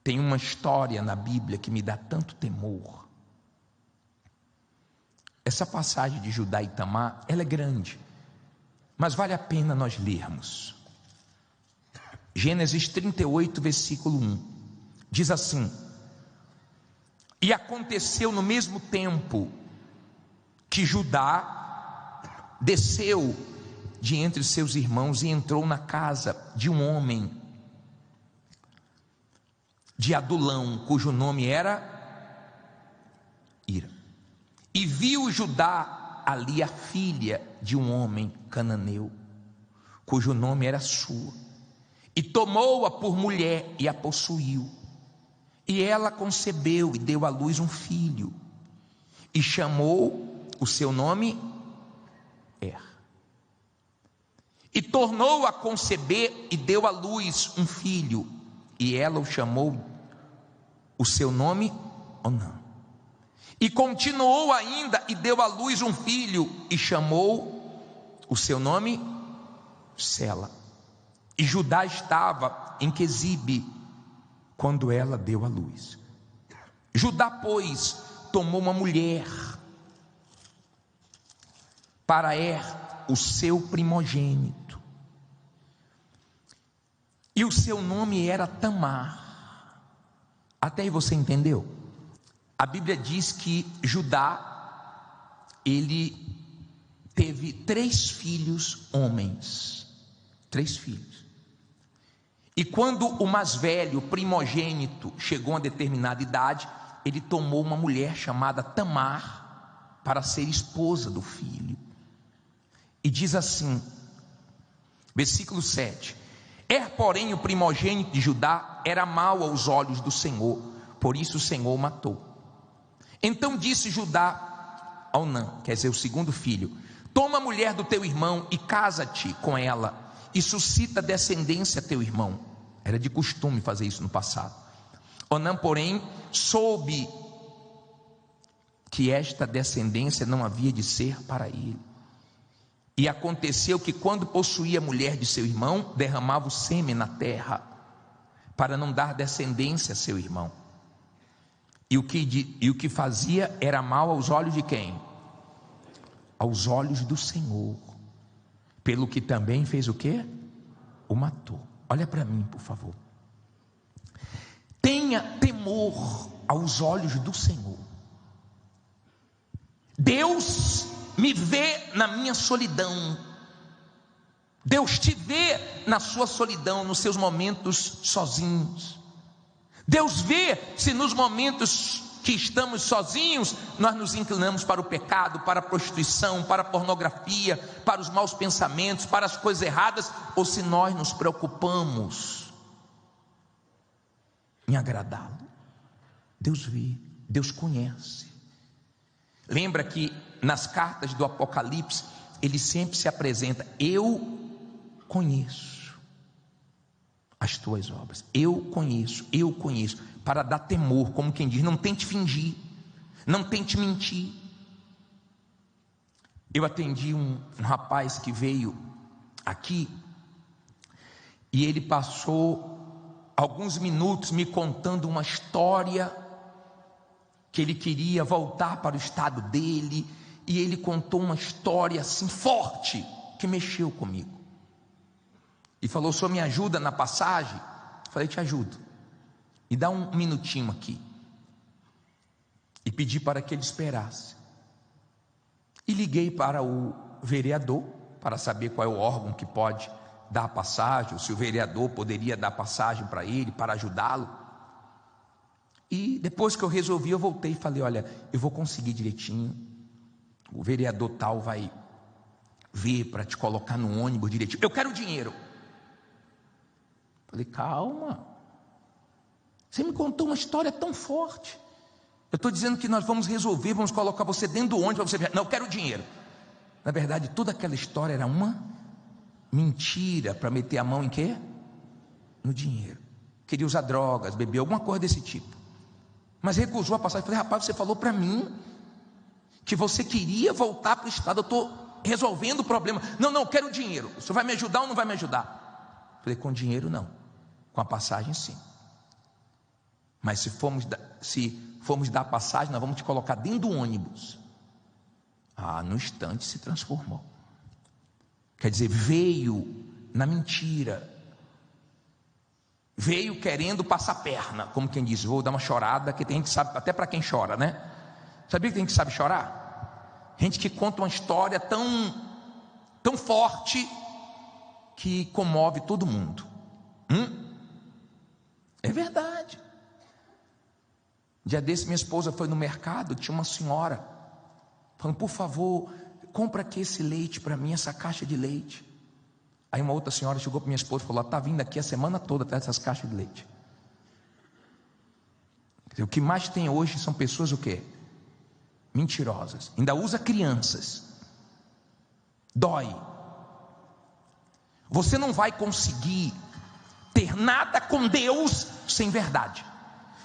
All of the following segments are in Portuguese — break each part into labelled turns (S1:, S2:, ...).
S1: Tem uma história na Bíblia que me dá tanto temor. Essa passagem de Judá e Tamar, ela é grande, mas vale a pena nós lermos. Gênesis 38, versículo 1, diz assim: e aconteceu no mesmo tempo que Judá desceu de entre seus irmãos e entrou na casa de um homem de Adulão, cujo nome era Ira. E viu Judá ali a filha de um homem cananeu, cujo nome era Sua, e tomou-a por mulher e a possuiu. E ela concebeu e deu à luz um filho, e chamou o seu nome Er. E tornou a conceber e deu à luz um filho, e ela o chamou o seu nome Onã. E continuou ainda e deu à luz um filho, e chamou o seu nome Sela. E Judá estava em Quezibe quando ela deu à luz. Judá, pois, tomou uma mulher para Er, o seu primogênito, e o seu nome era Tamar. Até aí você entendeu? A Bíblia diz que Judá, ele teve 3 filhos homens, 3 filhos. E quando o mais velho, o primogênito, chegou a uma determinada idade, ele tomou uma mulher chamada Tamar para ser esposa do filho. E diz assim, versículo 7: porém, o primogênito de Judá era mau aos olhos do Senhor, por isso o Senhor o matou. Então disse Judá a Onã, quer dizer, o segundo filho: toma a mulher do teu irmão e casa-te com ela, e suscita descendência a teu irmão. Era de costume fazer isso no passado. Onã, porém, soube que esta descendência não havia de ser para ele. E aconteceu que, quando possuía a mulher de seu irmão, derramava o sêmen na terra, para não dar descendência a seu irmão. E o que fazia era mal aos olhos de quem? Aos olhos do Senhor. Pelo que também fez o quê? O matou. Olha para mim, por favor. Tenha temor aos olhos do Senhor. Deus me vê na minha solidão. Deus te vê na sua solidão, nos seus momentos sozinhos. Deus vê se nos momentos que estamos sozinhos, nós nos inclinamos para o pecado, para a prostituição, para a pornografia, para os maus pensamentos, para as coisas erradas, ou se nós nos preocupamos em agradá-lo. Deus vê, Deus conhece. Lembra que nas cartas do Apocalipse, ele sempre se apresenta: eu conheço as tuas obras, eu conheço, para dar temor, como quem diz, não tente fingir, não tente mentir. Eu atendi um rapaz que veio aqui, e ele passou alguns minutos me contando uma história, que ele queria voltar para o estado dele, e ele contou uma história assim forte, que mexeu comigo, e falou: o senhor me ajuda na passagem? Eu falei: te ajudo, me dá um minutinho aqui. E pedi para que ele esperasse, e liguei para o vereador, para saber qual é o órgão que pode dar a passagem, ou se o vereador poderia dar passagem para ele, para ajudá-lo. E depois que eu resolvi, eu voltei e falei: olha, eu vou conseguir direitinho, o vereador tal vai ver para te colocar no ônibus direitinho, eu quero dinheiro. Falei: calma, você me contou uma história tão forte, eu estou dizendo que nós vamos resolver, vamos colocar você dentro do ônibus para você ver. Não, eu quero dinheiro. Na verdade, toda aquela história era uma mentira, para meter a mão em quê? No dinheiro. Queria usar drogas, beber, alguma coisa desse tipo, mas recusou a passagem. Falei: rapaz, você falou para mim que você queria voltar para o estado, eu estou resolvendo o problema. Não, eu quero dinheiro. Você vai me ajudar ou não vai me ajudar? Falei: com dinheiro não, com a passagem sim. mas se formos dar passagem, nós vamos te colocar dentro do ônibus. No instante se transformou. Quer dizer, veio na mentira, veio querendo passar perna, como quem diz, vou dar uma chorada, que tem gente que sabe, até para quem chora, né? Sabia que tem gente que sabe chorar? Gente que conta uma história tão forte que comove todo mundo. É verdade. Dia desse minha esposa foi no mercado, tinha uma senhora falando, por favor, compra aqui esse leite para mim, essa caixa de leite. Aí uma outra senhora chegou para minha esposa e falou, está vindo aqui a semana toda atrás dessas caixas de leite. O que mais tem hoje são pessoas o quê? Mentirosas. Ainda usa crianças. Dói. Você não vai conseguir ter nada com Deus sem verdade.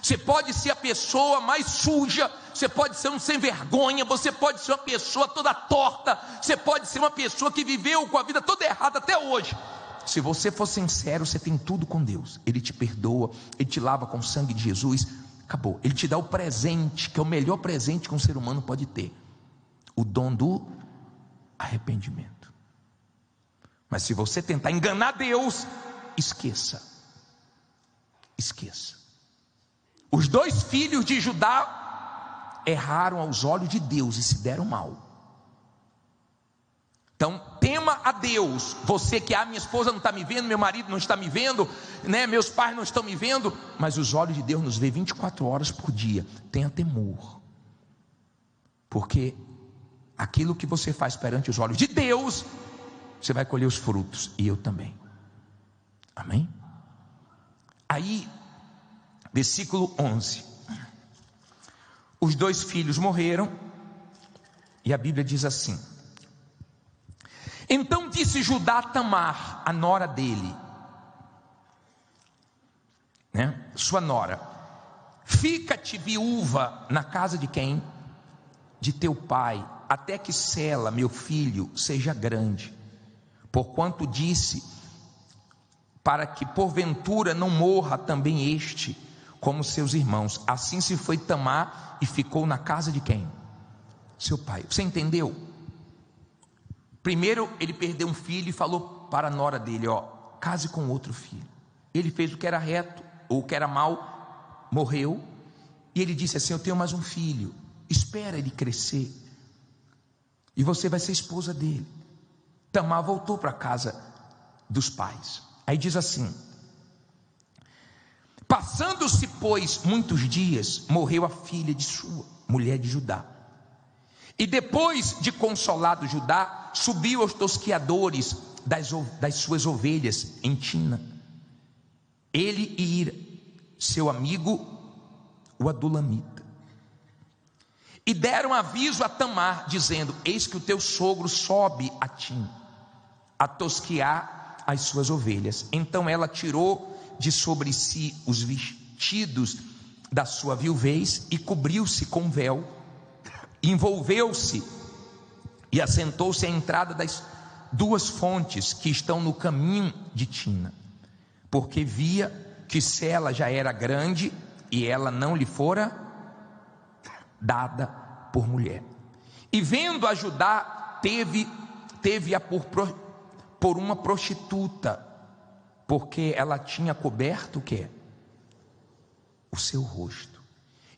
S1: Você pode ser a pessoa mais suja, você pode ser um sem vergonha, você pode ser uma pessoa toda torta, você pode ser uma pessoa que viveu com a vida toda errada até hoje. Se você for sincero, você tem tudo com Deus. Ele te perdoa, Ele te lava com o sangue de Jesus. Acabou. Ele te dá o presente, que é o melhor presente que um ser humano pode ter: o dom do arrependimento. Mas se você tentar enganar Deus, esqueça. Os 2 filhos de Judá erraram aos olhos de Deus e se deram mal. Então tema a Deus. Você que minha esposa não está me vendo, meu marido não está me vendo, né? Meus pais não estão me vendo, mas os olhos de Deus nos vê 24 horas por dia. Tenha temor, porque aquilo que você faz perante os olhos de Deus, você vai colher os frutos, e eu também. Amém? Aí, versículo 11, os 2 filhos morreram, e a Bíblia diz assim: então disse Judá a Tamar, a nora dele, né? Sua nora, fica-te viúva na casa de quem? De teu pai, até que Sela, meu filho, seja grande, porquanto disse, para que porventura não morra também este, como seus irmãos. Assim se foi Tamar e ficou na casa de quem? Seu pai. Você entendeu? Primeiro ele perdeu um filho e falou para a nora dele, case com outro filho. Ele fez o que era reto, ou o que era mal, morreu, e ele disse assim, eu tenho mais um filho, espera ele crescer, e você vai ser esposa dele. Tamar voltou para a casa dos pais. Aí diz assim, passando-se pois muitos dias, morreu a filha de sua mulher de Judá. E depois de consolado Judá, subiu aos tosqueadores das suas ovelhas em Tina, ele e Ira, seu amigo, o adulamita. E deram aviso a Tamar, dizendo, eis que o teu sogro sobe a Tina, a tosquear as suas ovelhas. Então ela tirou de sobre si os vestidos da sua viuvez e cobriu-se com véu, envolveu-se e assentou-se à entrada das 2 fontes que estão no caminho de Tina, porque via que Sela já era grande e ela não lhe fora dada por mulher. E vendo a Judá, teve-a por uma prostituta, porque ela tinha coberto o quê? O seu rosto.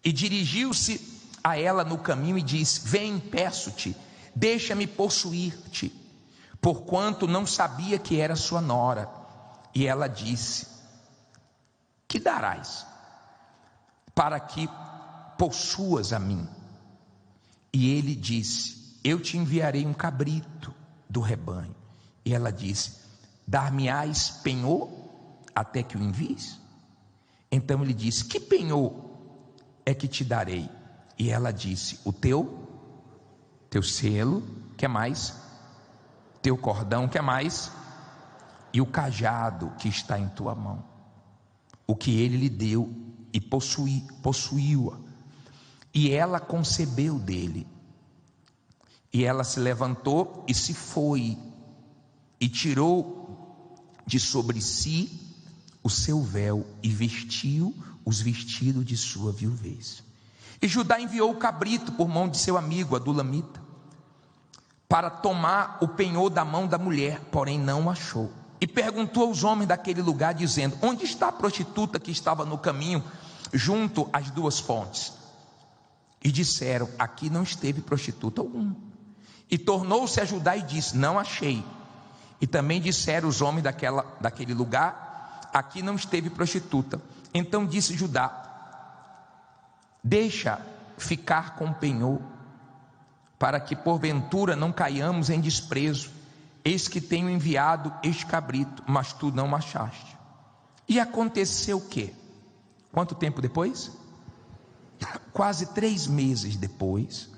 S1: E dirigiu-se a ela no caminho e disse, vem, peço-te, deixa-me possuir-te, porquanto não sabia que era sua nora. E ela disse, que darás para que possuas a mim? E ele disse, eu te enviarei um cabrito do rebanho. E ela disse, dar-me-ás penhor até que o envies? Então ele disse, que penhor é que te darei? E ela disse, o teu selo, que mais? Teu cordão, que mais? E o cajado que está em tua mão. O que ele lhe deu e possuiu-a. E ela concebeu dele. E ela se levantou e se foi, e tirou de sobre si o seu véu e vestiu os vestidos de sua viuvez. E Judá enviou o cabrito por mão de seu amigo Adulamita, para tomar o penhor da mão da mulher, porém não o achou. E perguntou aos homens daquele lugar, dizendo: onde está a prostituta que estava no caminho, junto às duas fontes? E disseram: aqui não esteve prostituta alguma. E tornou-se a Judá e disse: não achei. E também disseram os homens daquele lugar: aqui não esteve prostituta. Então disse Judá: deixa ficar com o penhor, para que porventura não caiamos em desprezo. Eis que tenho enviado este cabrito, mas tu não o achaste. E aconteceu o quê? Quanto tempo depois? Quase 3 meses depois,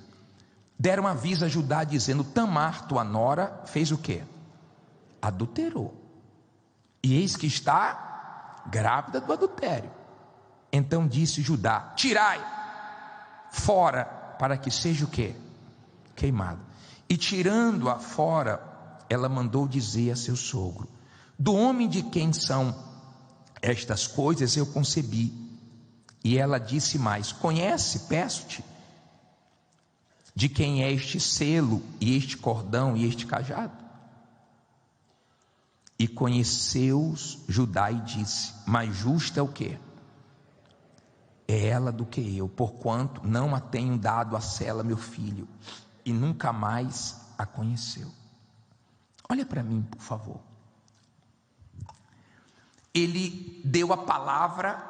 S1: deram aviso a Judá, dizendo: Tamar, tua nora, fez o quê? Adulterou. E eis que está grávida do adultério. Então disse Judá: tirai fora, para que seja o quê? Queimada. E tirando-a fora, ela mandou dizer a seu sogro: do homem de quem são estas coisas eu concebi. E ela disse mais: conhece, peço-te, de quem é este selo, e este cordão, e este cajado? E conheceu-os Judá e disse: mais justa é o quê? É ela do que eu, porquanto não a tenho dado a Sela, meu filho, e nunca mais a conheceu. Olha para mim, por favor. Ele deu a palavra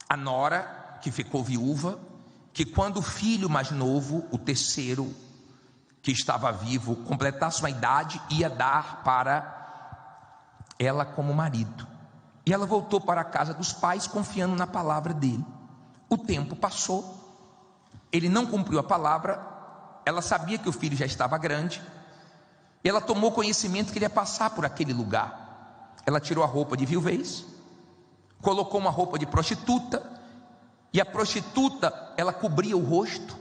S1: à nora, que ficou viúva, que quando o filho mais novo, o terceiro, que estava vivo, completasse uma idade, ia dar para ela como marido. E ela voltou para a casa dos pais, confiando na palavra dele. O tempo passou, ele não cumpriu a palavra. Ela sabia que o filho já estava grande, e ela tomou conhecimento que ele ia passar por aquele lugar. Ela tirou a roupa de viuvez, colocou uma roupa de prostituta, e a prostituta, ela cobria o rosto,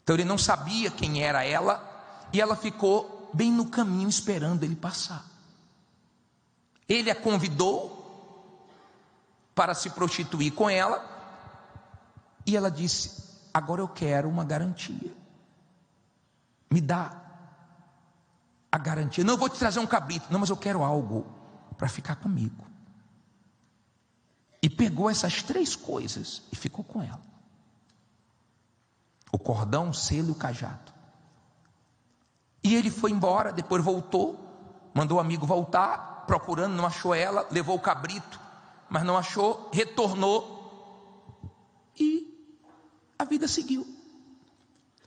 S1: então ele não sabia quem era ela, e ela ficou bem no caminho esperando ele passar. Ele a convidou para se prostituir com ela, e ela disse: agora eu quero uma garantia, me dá a garantia. Não, eu vou te trazer um cabrito. Não, mas eu quero algo para ficar comigo. E pegou essas 3 coisas e ficou com ela: o cordão, o selo e o cajado. E ele foi embora, depois voltou, mandou o amigo voltar, procurando, não achou ela, levou o cabrito, mas não achou, retornou, e a vida seguiu.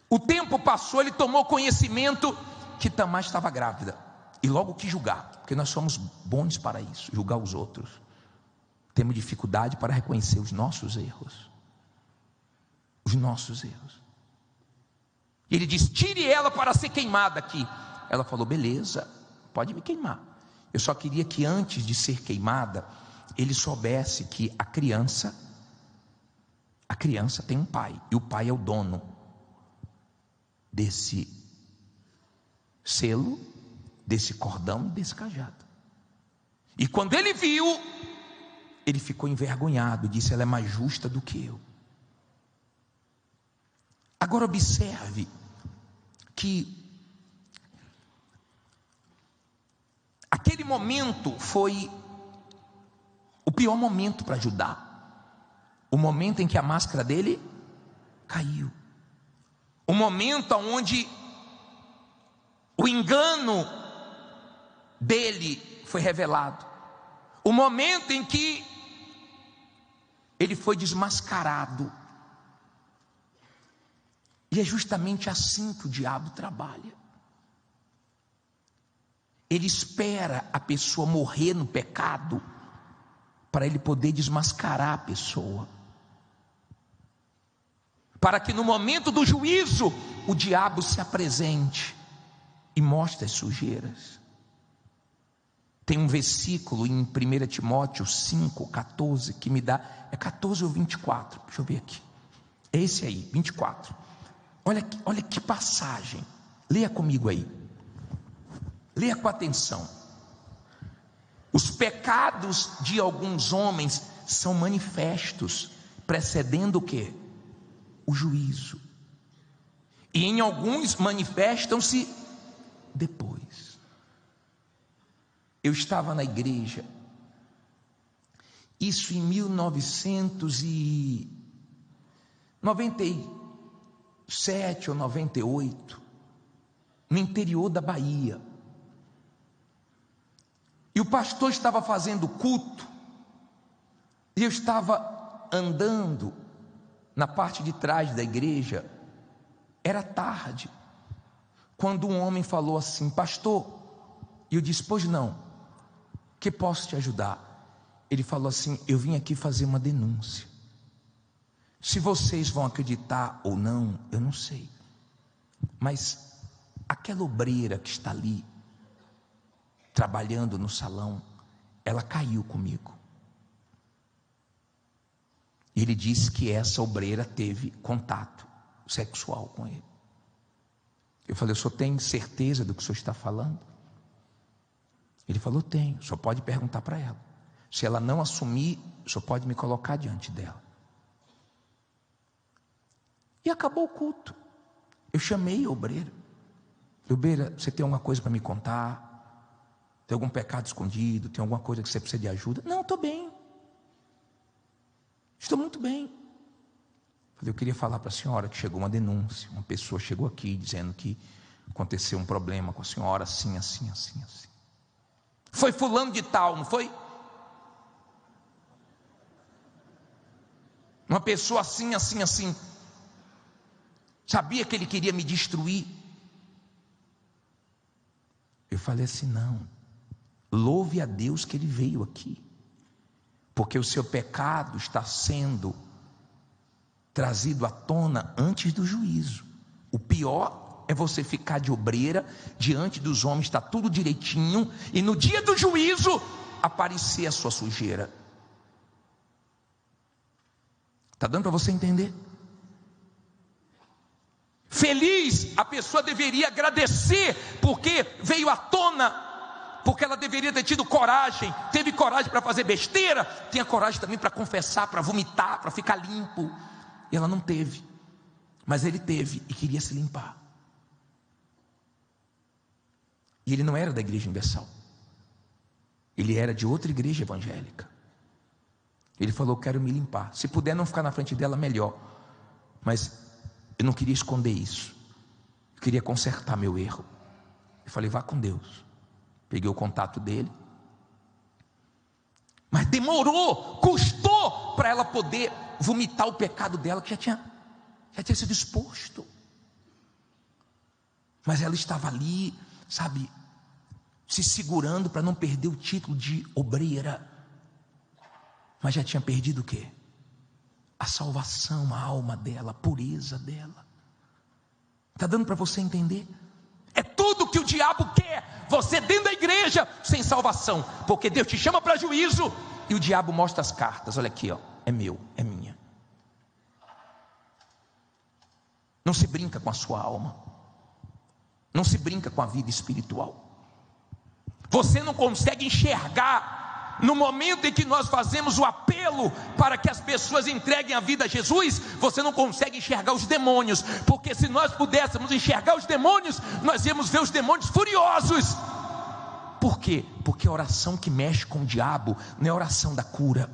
S1: O tempo passou, ele tomou conhecimento que Tamar estava grávida, e logo quis julgar, porque nós somos bons para isso, julgar os outros. Temos dificuldade para reconhecer os nossos erros. Os nossos erros. Ele disse: tire ela para ser queimada aqui. Ela falou: beleza, pode me queimar. Eu só queria que antes de ser queimada, ele soubesse que a criança tem um pai, e o pai é o dono desse selo, desse cordão, desse cajado. E quando ele viu, ele ficou envergonhado, disse: ela é mais justa do que eu. Agora observe que aquele momento foi o pior momento para Judá. O momento em que a máscara dele caiu. O momento onde o engano dele foi revelado. O momento em que ele foi desmascarado. E é justamente assim que o diabo trabalha. Ele espera a pessoa morrer no pecado, para ele poder desmascarar a pessoa, para que no momento do juízo, o diabo se apresente e mostre as sujeiras. Tem um versículo em 1 Timóteo 5,14 que me dá, é 14 ou 24, deixa eu ver aqui, é esse aí, 24. Olha que passagem, leia comigo aí, leia com atenção. Os pecados de alguns homens são manifestos, precedendo o quê? O juízo. E em alguns manifestam-se depois. Eu estava na igreja, isso em 1997 ou 98, no interior da Bahia. E o pastor estava fazendo culto, e eu estava andando na parte de trás da igreja. Era tarde, quando um homem falou assim: pastor, e eu disse: pois não, que posso te ajudar? Ele falou assim: eu vim aqui fazer uma denúncia. Se vocês vão acreditar ou não, eu não sei, mas aquela obreira que está ali, trabalhando no salão, ela caiu comigo. E ele disse que essa obreira teve contato sexual com ele. Eu falei: o senhor tem certeza do que o senhor está falando? Ele falou: tenho. O senhor pode perguntar para ela. Se ela não assumir, o senhor pode me colocar diante dela. E acabou o culto. Eu chamei a obreira. Obreira, você tem alguma coisa para me contar? Tem algum pecado escondido? Tem alguma coisa que você precisa de ajuda? Não, estou bem. Estou muito bem. Eu queria falar para a senhora que chegou uma denúncia. Uma pessoa chegou aqui dizendo que aconteceu um problema com a senhora, assim, assim, assim, assim. Foi fulano de tal, não foi? Uma pessoa assim, assim, assim. Sabia que ele queria me destruir. Eu falei assim: não, louve a Deus que ele veio aqui, porque o seu pecado está sendo trazido à tona antes do juízo. O pior é você ficar de obreira diante dos homens, está tudo direitinho, e no dia do juízo aparecer a sua sujeira. Está dando para você entender? Feliz, a pessoa deveria agradecer, porque veio à tona, porque ela deveria ter tido coragem, teve coragem para fazer besteira, tinha coragem também para confessar, para vomitar, para ficar limpo. E ela não teve, mas ele teve e queria se limpar. E ele não era da Igreja Universal, ele era de outra igreja evangélica. Ele falou: quero me limpar, se puder não ficar na frente dela, melhor, mas eu não queria esconder isso, eu queria consertar meu erro. Eu falei: vá com Deus. Peguei o contato dele, mas demorou, custou para ela poder vomitar o pecado dela, que já tinha sido exposto. Mas ela estava ali, sabe, se segurando para não perder o título de obreira, mas já tinha perdido o quê? A salvação, a alma dela, a pureza dela. Está dando para você entender? É tudo que o diabo quer, você dentro da igreja sem salvação, porque Deus te chama para juízo e o diabo mostra as cartas. Olha aqui, ó, é meu, é minha. Não se brinca com a sua alma, não se brinca com a vida espiritual. Você não consegue enxergar. No momento em que nós fazemos o apelo para que as pessoas entreguem a vida a Jesus, você não consegue enxergar os demônios, porque se nós pudéssemos enxergar os demônios, nós íamos ver os demônios furiosos. Por quê? Porque a oração que mexe com o diabo não é a oração da cura,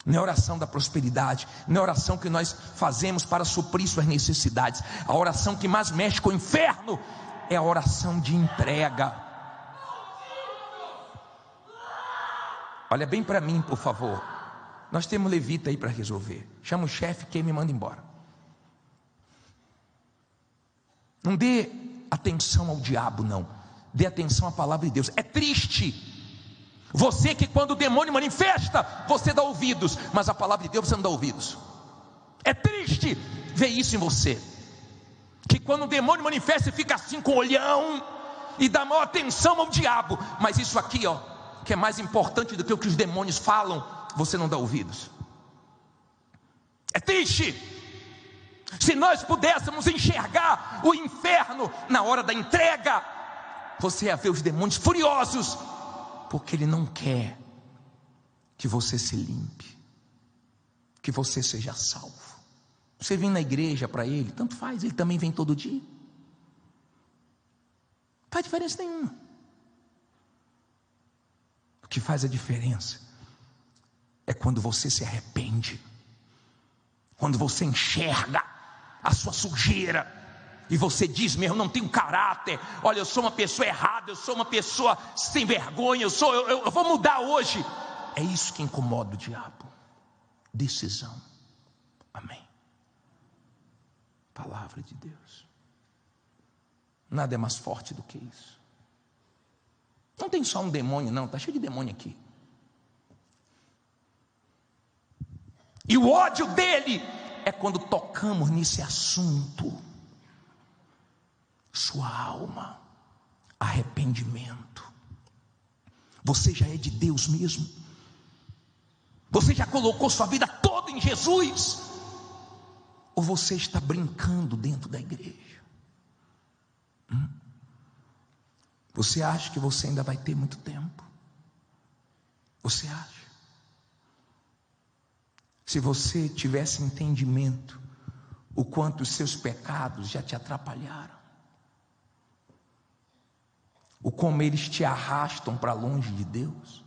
S1: não é a oração da prosperidade, não é a oração que nós fazemos para suprir suas necessidades. A oração que mais mexe com o inferno é a oração de entrega. Olha bem para mim, por favor. Nós temos levita aí para resolver. Chama o chefe que me manda embora. Não dê atenção ao diabo, não. Dê atenção à palavra de Deus. É triste você que quando o demônio manifesta, você dá ouvidos, mas a palavra de Deus você não dá ouvidos. É triste ver isso em você, que quando o demônio manifesta, fica assim com o olhão e dá maior atenção ao diabo, mas isso aqui, ó, que é mais importante do que o que os demônios falam, você não dá ouvidos. É triste. Se nós pudéssemos enxergar o inferno na hora da entrega, você ia ver os demônios furiosos, Porque Ele não quer que você se limpe, que você seja salvo. Você vem na igreja para Ele, tanto faz, Ele também vem todo dia. Não faz diferença nenhuma. O que faz a diferença é quando você se arrepende, quando você enxerga a sua sujeira, e você diz mesmo: não tenho caráter, olha, eu sou uma pessoa errada, eu sou uma pessoa sem vergonha, eu vou mudar hoje. É isso que incomoda o diabo. Decisão. Amém. Palavra de Deus. Nada é mais forte do que isso. Não tem só um demônio, não, está cheio de demônio aqui. E o ódio dele é quando tocamos nesse assunto. Sua alma, arrependimento. Você já é de Deus mesmo? Você já colocou sua vida toda em Jesus? Ou você está brincando dentro da igreja? Você acha que você ainda vai ter muito tempo? Você acha? Se você tivesse entendimento o quanto os seus pecados já te atrapalharam, o como eles te arrastam para longe de Deus,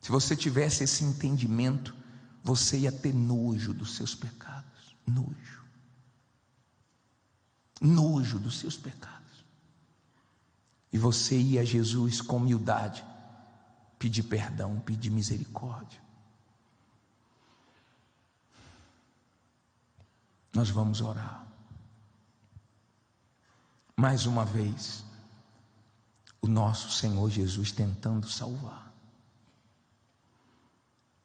S1: se você tivesse esse entendimento, você ia ter nojo dos seus pecados. Nojo dos seus pecados. E você ia a Jesus com humildade, pedir perdão, pedir misericórdia. Nós vamos orar. Mais uma vez, o nosso Senhor Jesus tentando salvar.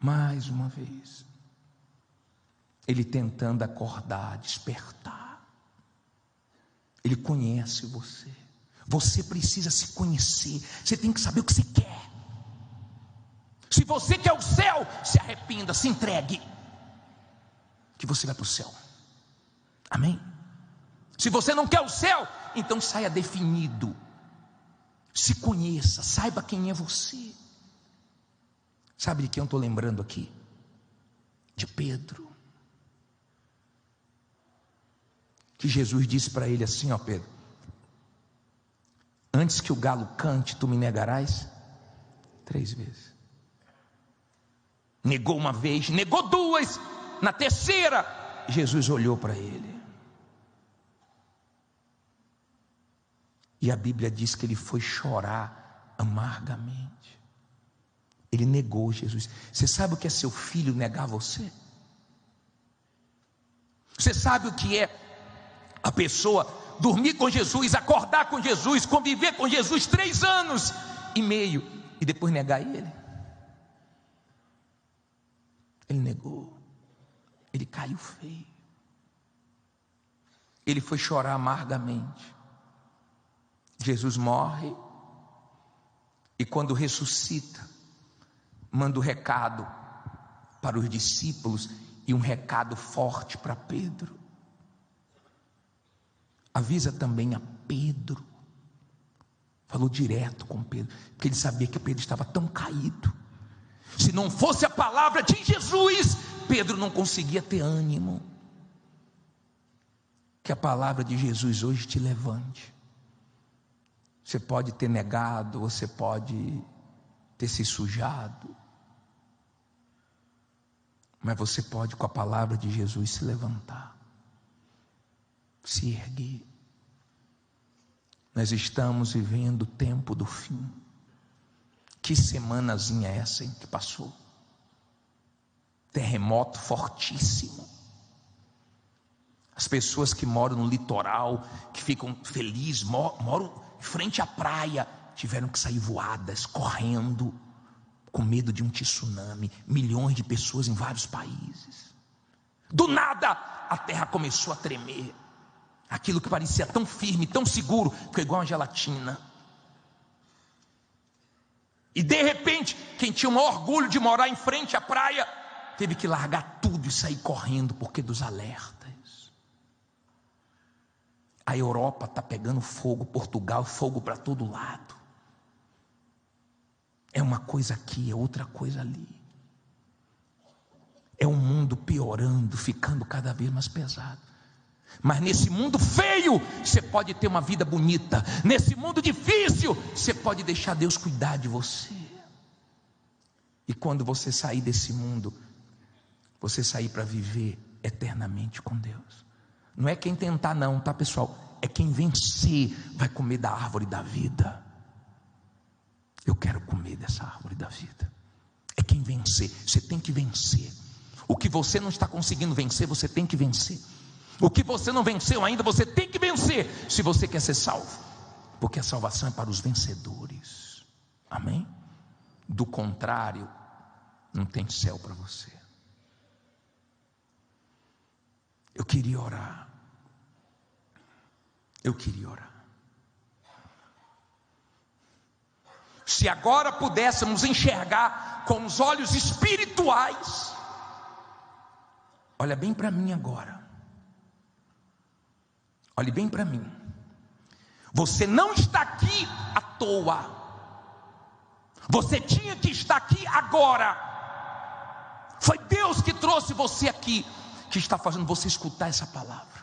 S1: Mais uma vez, Ele tentando acordar, despertar. Ele conhece você. Você precisa se conhecer. Você tem que saber o que você quer. Se você quer o céu, se arrependa, se entregue, que você vai para o céu. Amém? Se você não quer o céu, então saia definido. Se conheça, saiba quem é você. Sabe de quem eu estou lembrando aqui? De Pedro. Que Jesus disse para ele assim: ó Pedro, antes que o galo cante, tu me negarás 3 vezes. Negou uma vez, negou 2, na terceira, Jesus olhou para ele. E a Bíblia diz que ele foi chorar amargamente. Ele negou Jesus. Você sabe o que é seu filho negar você? Você sabe o que é a pessoa dormir com Jesus, acordar com Jesus, conviver com Jesus 3 anos e meio e depois negar ele? Ele negou. Ele caiu feio. Ele foi chorar amargamente. Jesus morre e quando ressuscita, manda um recado para os discípulos e um recado forte para Pedro. Avisa também a Pedro. Falou direto com Pedro, porque ele sabia que Pedro estava tão caído. Se não fosse a palavra de Jesus, Pedro não conseguia ter ânimo. Que a palavra de Jesus hoje te levante. Você pode ter negado, você pode ter se sujado, mas você pode, com a palavra de Jesus, se levantar, se erguer. Nós estamos vivendo o tempo do fim. Que semanazinha é essa que passou? Terremoto fortíssimo. As pessoas que moram no litoral, que ficam felizes, moram em frente à praia, tiveram que sair voadas, correndo, com medo de um tsunami. Milhões de pessoas em vários países. Do nada, a terra começou a tremer. Aquilo que parecia tão firme, tão seguro, ficou igual uma gelatina. E de repente, quem tinha o maior orgulho de morar em frente à praia, teve que largar tudo e sair correndo, porque dos alertas. A Europa está pegando fogo, Portugal, fogo para todo lado. É uma coisa aqui, é outra coisa ali. É um mundo piorando, ficando cada vez mais pesado. Mas nesse mundo feio, você pode ter uma vida bonita. Nesse mundo difícil, você pode deixar Deus cuidar de você. E quando você sair desse mundo, você sair para viver eternamente com Deus. Não é quem tentar não, tá pessoal? É quem vencer vai comer da árvore da vida. Eu quero comer dessa árvore da vida. É quem vencer, você tem que vencer. O que você não está conseguindo vencer, você tem que vencer. O que você não venceu ainda, você tem que vencer, se você quer ser salvo. Porque a salvação é para os vencedores. Amém? Do contrário, não tem céu para você. Eu queria orar. Eu queria orar. Se agora pudéssemos enxergar com os olhos espirituais, olha bem para mim agora. Olhe bem para mim. Você não está aqui à toa. Você tinha que estar aqui agora. Foi Deus que trouxe você aqui, que está fazendo você escutar essa palavra.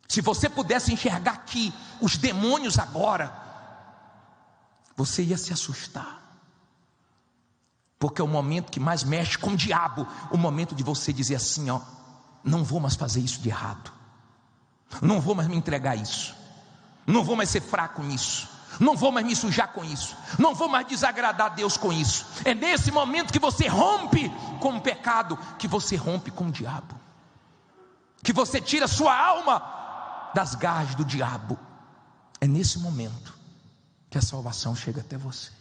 S1: Se você pudesse enxergar aqui os demônios agora, você ia se assustar. Porque é o momento que mais mexe com o diabo. O momento de você dizer assim, ó, não vou mais fazer isso de errado. Não vou mais me entregar a isso. Não vou mais ser fraco nisso. Não vou mais me sujar com isso. Não vou mais desagradar a Deus com isso. É nesse momento que você rompe com o pecado, que você rompe com o diabo, que você tira sua alma das garras do diabo. É nesse momento que a salvação chega até você.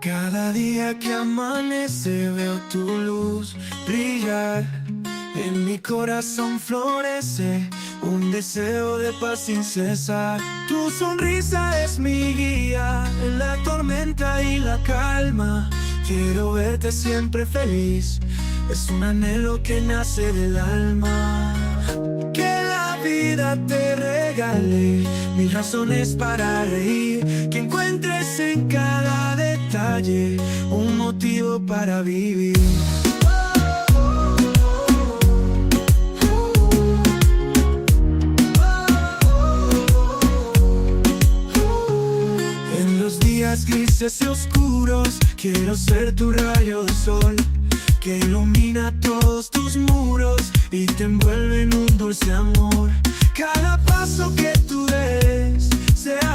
S2: Cada día que amanece veo tu luz brillar. En mi corazón florece un deseo de paz sin cesar. Tu sonrisa es mi guía en la tormenta y la calma. Quiero verte siempre feliz, es un anhelo que nace del alma. Que la vida te regale mil razones para reír, que encuentres en cada detalle un motivo para vivir. En los días grises y oscuros quiero ser tu rayo de sol, que ilumina todos tus muros y te envuelve en un dulce amor.